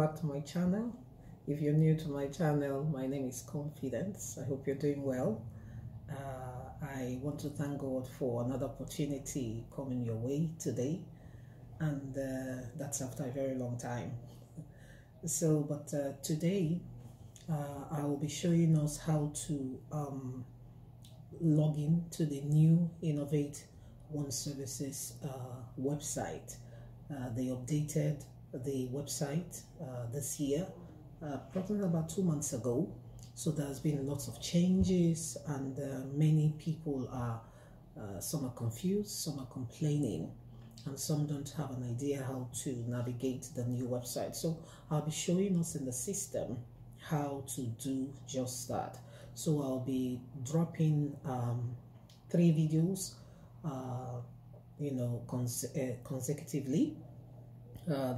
back to my channel. If you're new to my channel, my name is Confidence. I hope you're doing well. I want to thank God for another opportunity coming your way today, and that's after a very long time. Today I will be showing us how to log in to the new Innovate One Services website. They updated the website this year, probably about 2 months ago. So there's been lots of changes, and many people are, some are confused, some are complaining, and some don't have an idea how to navigate the new website. So I'll be showing us in the system how to do just that. So I'll be dropping 3 videos, consecutively.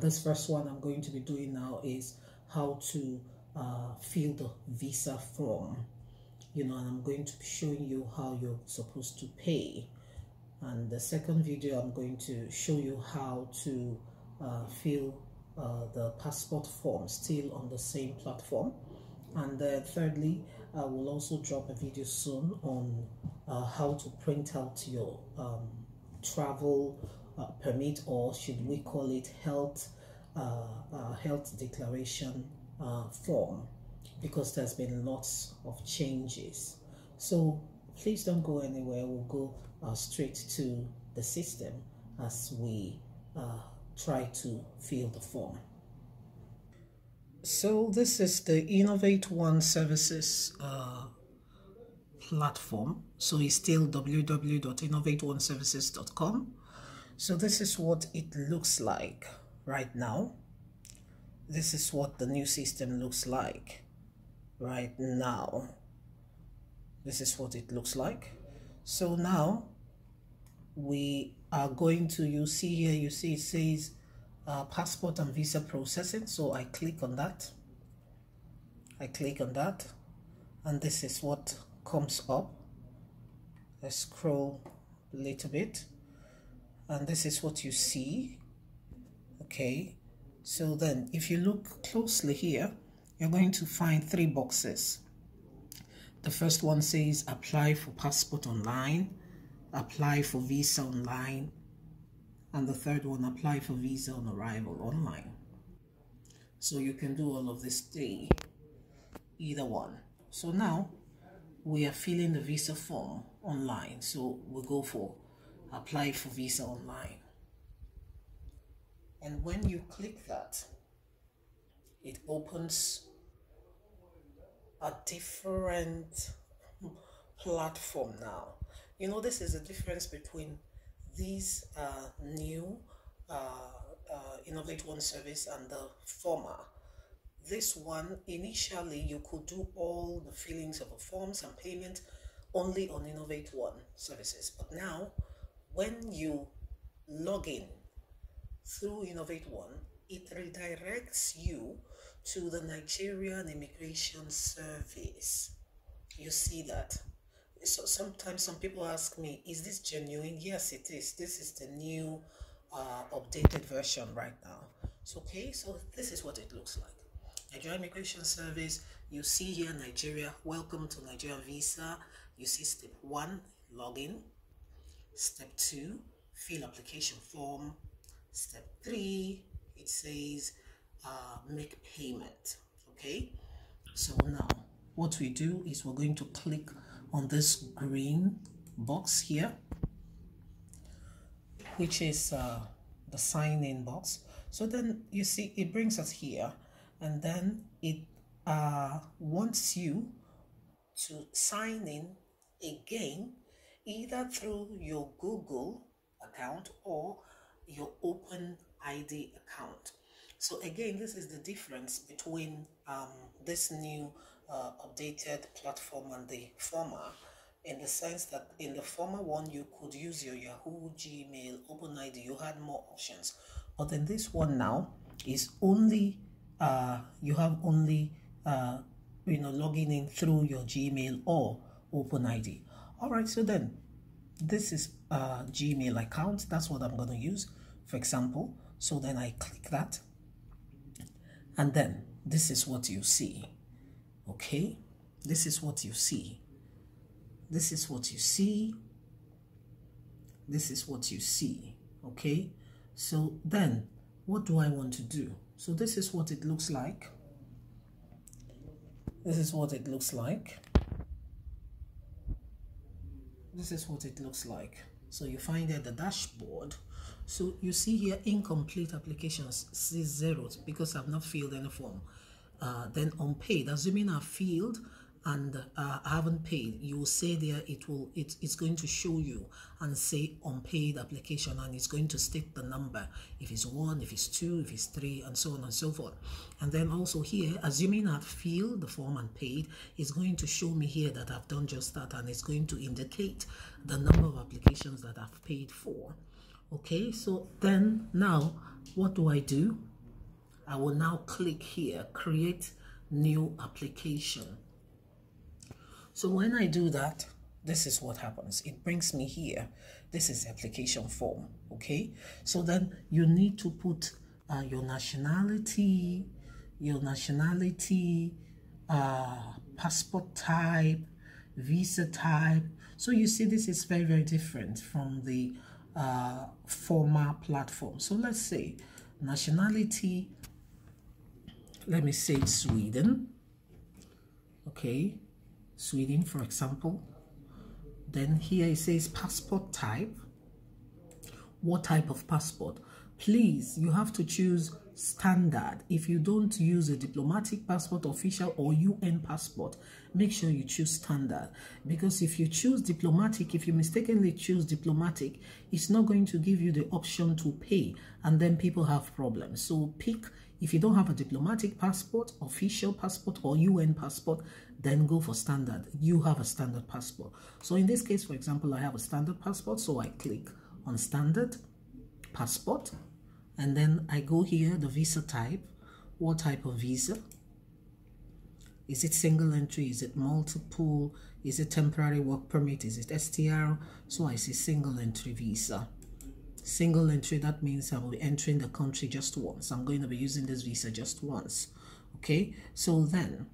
This first one I'm going to be doing now is how to fill the visa form, and I'm going to be showing you how you're supposed to pay. And the second video, I'm going to show you how to fill the passport form, still on the same platform. And thirdly, I will also drop a video soon on how to print out your travel permit, or should we call it health declaration form, because there's been lots of changes. So please don't go anywhere. We'll go straight to the system as we try to fill the form. So this is the Innovate One Services platform. So it's still www.innovateoneservices.com. So this is what it looks like right now. This is what the new system looks like right now. This is what it looks like. So now we are going to, you see here, you see it says passport and visa processing. So I click on that. And this is what comes up. Let's scroll a little bit, and this is what you see. Okay, so then if you look closely here, you're going to find 3 boxes. The first one says apply for passport online, apply for visa online, and the third one, apply for visa on arrival online. So you can do all of this 3, either one. So now we are filling the visa form online. So we'll go for apply for visa online. And when you click that, it opens a different platform now. This is the difference between these new Innovate One service and the former. This one, initially you could do all the fillings of the forms and payment only on Innovate One services. But now when you log in through Innovate One, it redirects you to the Nigerian Immigration Service. You see that? So sometimes some people ask me, is this genuine? Yes, it is. This is the new updated version right now. So this is what it looks like. Nigerian Immigration Service. You see here Nigeria, welcome to Nigerian visa. You see step 1, login. Step 2, fill application form. Step 3, it says make payment. Okay, so now what we do is we're going to click on this green box here, which is the sign in box. So then you see it brings us here, and then it wants you to sign in again, either through your Google account or your OpenID account. So again, this is the difference between this new updated platform and the former, in the sense that in the former one you could use your Yahoo, Gmail, OpenID, you had more options. But in this one now is only you have only logging in through your Gmail or OpenID. All right, so then this is Gmail account. That's what I'm going to use, for example. So then I click that, And then this is what you see. Okay, this is what you see. This is what you see. This is what you see. Okay, so then what do I want to do? So this is what it looks like. This is what it looks like. This is what it looks like. So you find there the dashboard. So you see here incomplete applications, see zeros because I've not filled any form. Then unpaid, assuming I've filled and I haven't paid, you will say there it's going to show you and say unpaid application, and it's going to state the number, if it's 1, if it's 2, if it's 3, and so on and so forth. And then also here, assuming I've filled the form and paid, it's going to show me here that I've done just that, and it's going to indicate the number of applications that I've paid for. Okay, so then now what do? I will now click here, create new application. So when I do that, this is what happens. It brings me here. This is the application form. Okay, so then you need to put your nationality, passport type, visa type. So you see, this is very, very different from the former platform. So let's say nationality, let me say Sweden. Okay, Sweden, for example. Then here it says passport type. What type of passport? Please, you have to choose standard. If you don't use a diplomatic passport, official, or UN passport, make sure you choose standard. Because if you choose diplomatic, if you mistakenly choose diplomatic, it's not going to give you the option to pay, and then people have problems. So pick, if you don't have a diplomatic passport, official passport, or UN passport, then go for standard. You have a standard passport. So in this case, for example, I have a standard passport, so I click on standard passport, and then I go here, the visa type. What type of visa? Is it single entry? Is it multiple? Is it temporary work permit? Is it STR? So I say single entry visa. Single entry, that means I will be entering the country just once. I'm going to be using this visa just once. Okay, so then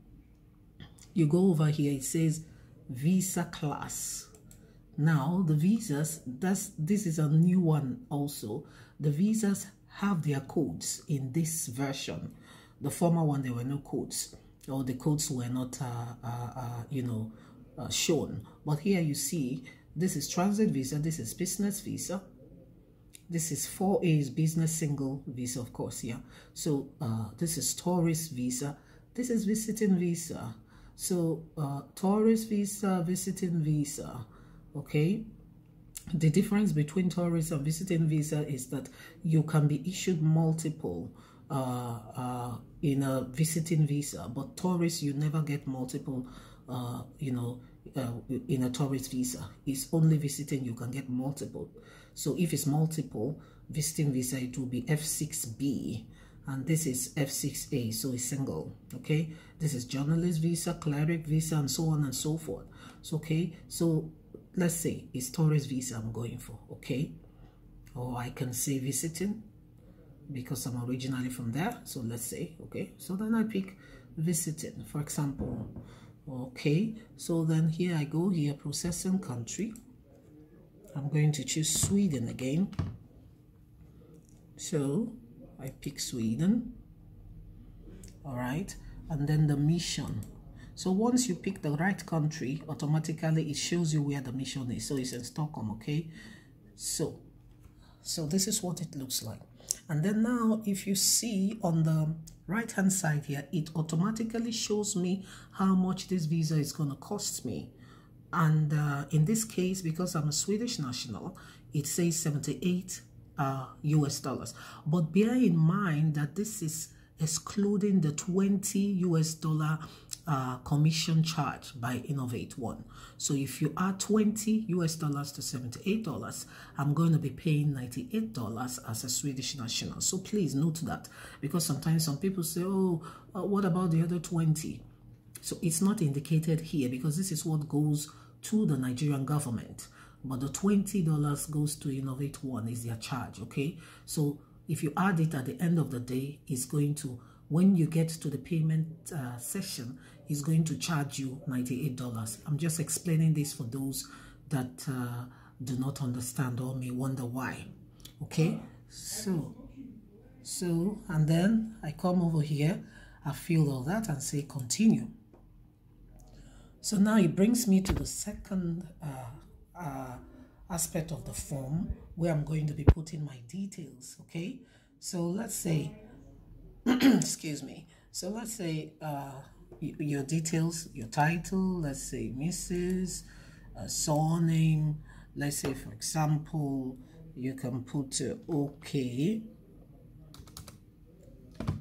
you go over here, it says visa class. Now the visas, this is a new one also. The visas have their codes in this version. The former one, there were no codes, or the codes were not shown. But here you see, this is transit visa, this is business visa, this is 4A is business single visa, of course, yeah. So this is tourist visa, this is visiting visa. So tourist visa, visiting visa. Okay, the difference between tourist and visiting visa is that you can be issued multiple in a visiting visa, but tourist, you never get multiple in a tourist visa. It's only visiting you can get multiple. So if it's multiple visiting visa, it will be F6B, and this is F6A, so it's single. Okay, this is journalist visa, cleric visa, and so on and so forth. So okay, so let's say it's tourist visa I'm going for. Okay, or I can say visiting because I'm originally from there. So let's say, okay, so then I pick visiting, for example. Okay, so then here I go here, processing country. I'm going to choose Sweden again. So I pick Sweden. All right, and then the mission. So once you pick the right country, automatically it shows you where the mission is. So it's in Stockholm. Okay, so this is what it looks like. And then now if you see on the right hand side here, it automatically shows me how much this visa is going to cost me. And in this case, because I'm a Swedish national, it says 78 US dollars. But bear in mind that this is excluding the $20 US commission charge by Innovate One. So if you add $20 US to $78, I'm going to be paying $98 as a Swedish national. So please note that, because sometimes some people say, oh, what about the other 20? So it's not indicated here because this is what goes to the Nigerian government. But the $20 goes to Innovate One, is their charge, okay? So if you add it at the end of the day, it's going to When you get to the payment session, it's going to charge you $98. I'm just explaining this for those that do not understand or may wonder why. Okay, so and then I come over here, I fill all that and say continue. So now it brings me to the second aspect of the form where I'm going to be putting my details. Okay, so let's say excuse me, so let's say your details, your title, let's say Mrs. Surname, let's say for example you can put okay,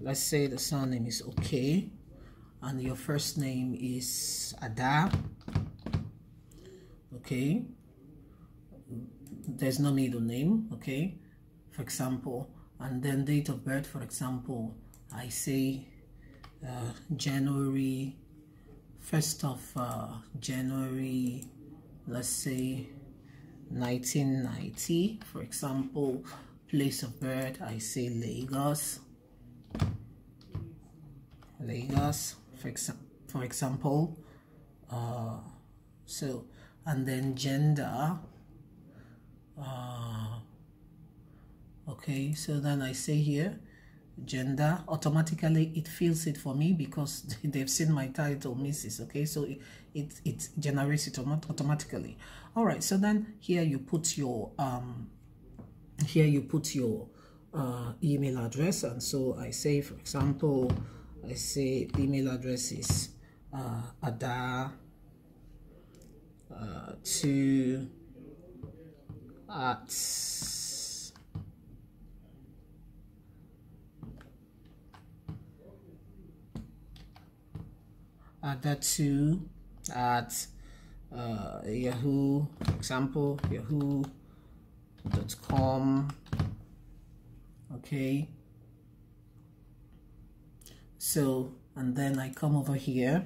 let's say the surname is okay, and your first name is Ada. Okay, there's no middle name, okay, for example. And then date of birth, for example, I say January 1st of January, let's say 1990, for example. Place of birth, I say Lagos, for example. So, and then gender, okay, so then I say here gender. Automatically it fills it for me because they've seen my title Mrs. Okay, so it generates it automatically. All right, so then here you put your email address, and so I say, for example, I say email address is ada to at ada2 at Yahoo, for example, yahoo.com. Okay, so and then I come over here,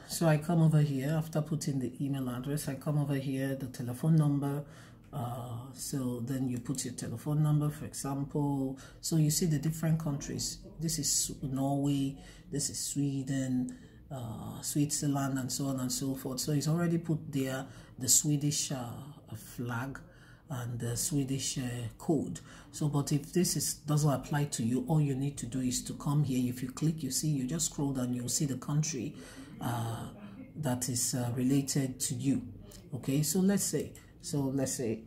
so I come over here after putting the email address. I come over here, the telephone number. So then you put your telephone number, for example. So you see the different countries. This is Norway, this is Sweden, Switzerland, and so on and so forth. So it's already put there the Swedish flag and the Swedish code. So but if this doesn't apply to you, all you need to do is to come here. If you click, you see, you just scroll down, you'll see the country that is related to you. Okay, so let's say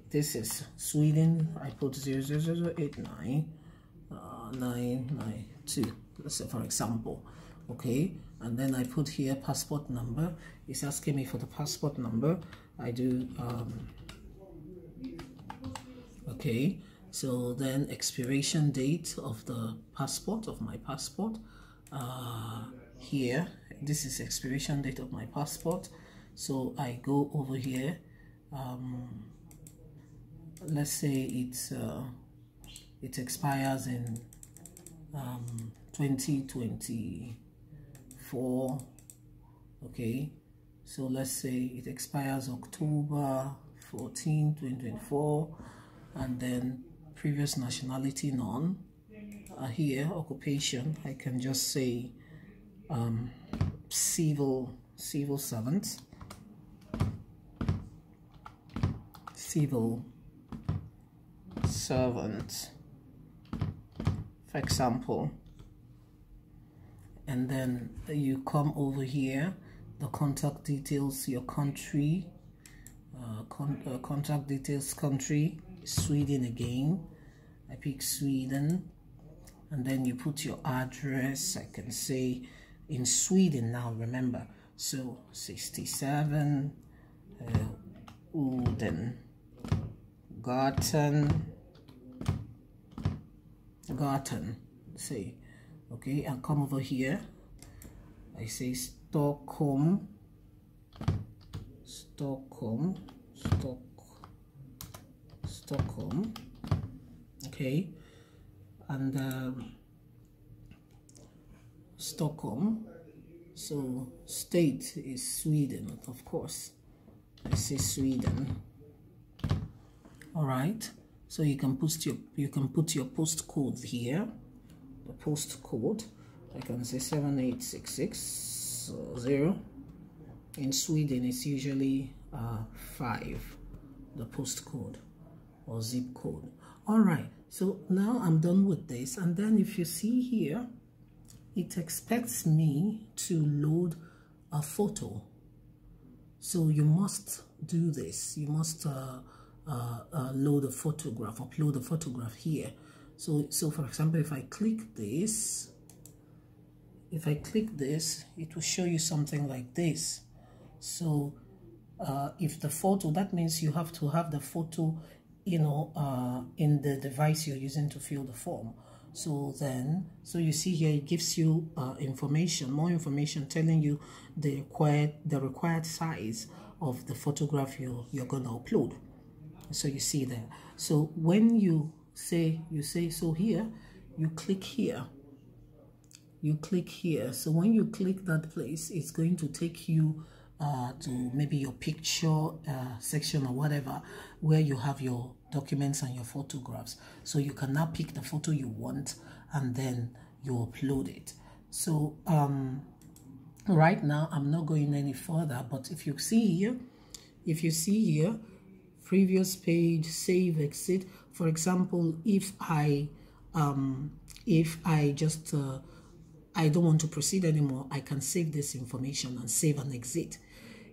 this is Sweden. I put 0008992, let's say, for example. Okay, and then I put here passport number. It's asking me for the passport number. I do okay, so then expiration date of the passport, of my passport. Here, this is expiration date of my passport. So I go over here. Let's say it expires in 2024. Okay, so let's say it expires October 14, 2024, and then previous nationality none. Here, occupation, I can just say civil servant. Civil servant, for example. And then you come over here, the contact details, your country, contact details, country, Sweden again. I pick Sweden, and then you put your address. I can say in Sweden now, remember, so 67 Uden Garten, say, okay, and come over here. I say Stockholm, okay, and Stockholm. So state is Sweden, of course. I say Sweden. All right, so you can put your postcode here. The postcode, I can say 78660. In Sweden, it's usually 5, the postcode or zip code. All right, so now I'm done with this, and then if you see here, it expects me to load a photo. So you must do this. You must load a photograph, upload a photograph here. So for example, if I click this, it will show you something like this. So if the photo, that means you have to have the photo, in the device you're using to fill the form. So you see here, it gives you more information telling you the required size of the photograph you're going to upload. So you see there. So when you say so here, you click here. So when you click that place, it's going to take you to maybe your picture section or whatever, where you have your documents and your photographs. So you can now pick the photo you want and then you upload it. So right now I'm not going any further, but if you see here, previous page, save, exit. For example, if I just I don't want to proceed anymore, I can save this information and save and exit.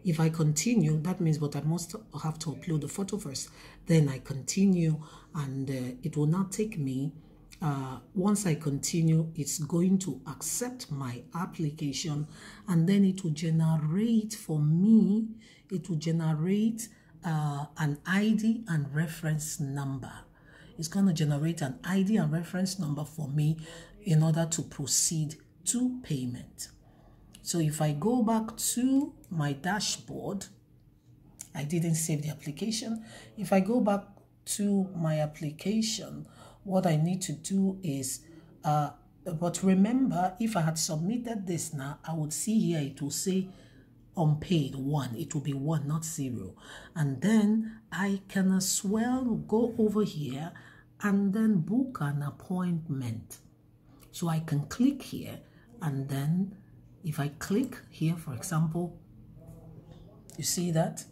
If I continue, that means, but I must have to upload the photo first. Then I continue, and it will now take me, once I continue, it's going to accept my application, and then it will generate for me, an ID and reference number. It's going to generate an ID and reference number for me in order to proceed to payment. So if I go back to my dashboard, I didn't save the application. If I go back to my application, what I need to do is, but remember, if I had submitted this now, I would see here, it will say unpaid 1. It will be 1, not 0. And then I can as well go over here and then book an appointment. So I can click here, and then if I click here, for example, you see that?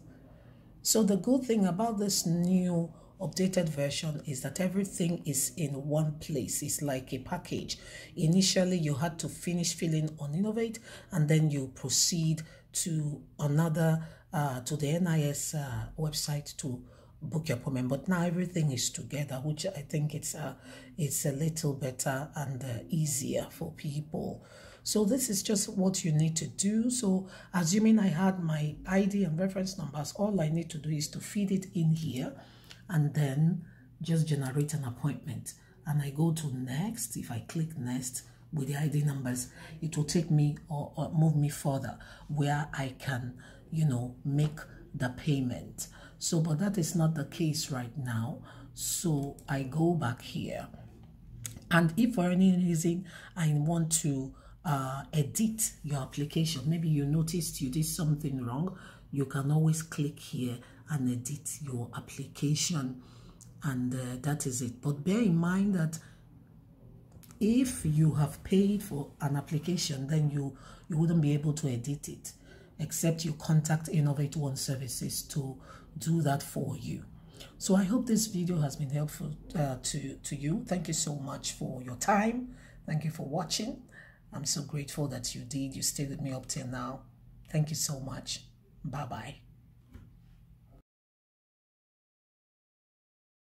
So the good thing about this new updated version is that everything is in one place. It's like a package. Initially, you had to finish filling on Innovate, and then you proceed to another, to the NIS website to book your appointment. But now everything is together, which I think it's a little better and easier for people. So this is just what you need to do. So assuming I had my ID and reference numbers, all I need to do is to feed it in here and then just generate an appointment. And I go to next. If I click next with the ID numbers, it will take me or move me further where I can, make the payment. So, but that is not the case right now. So I go back here. And if for any reason I want to edit your application, maybe you noticed you did something wrong, you can always click here and edit your application, and that is it. But bear in mind that if you have paid for an application, then you wouldn't be able to edit it, except you contact Innovate One Services to do that for you. So I hope this video has been helpful to you. Thank you so much for your time. Thank you for watching. I'm so grateful that you stayed with me up till now. Thank you so much. Bye-bye.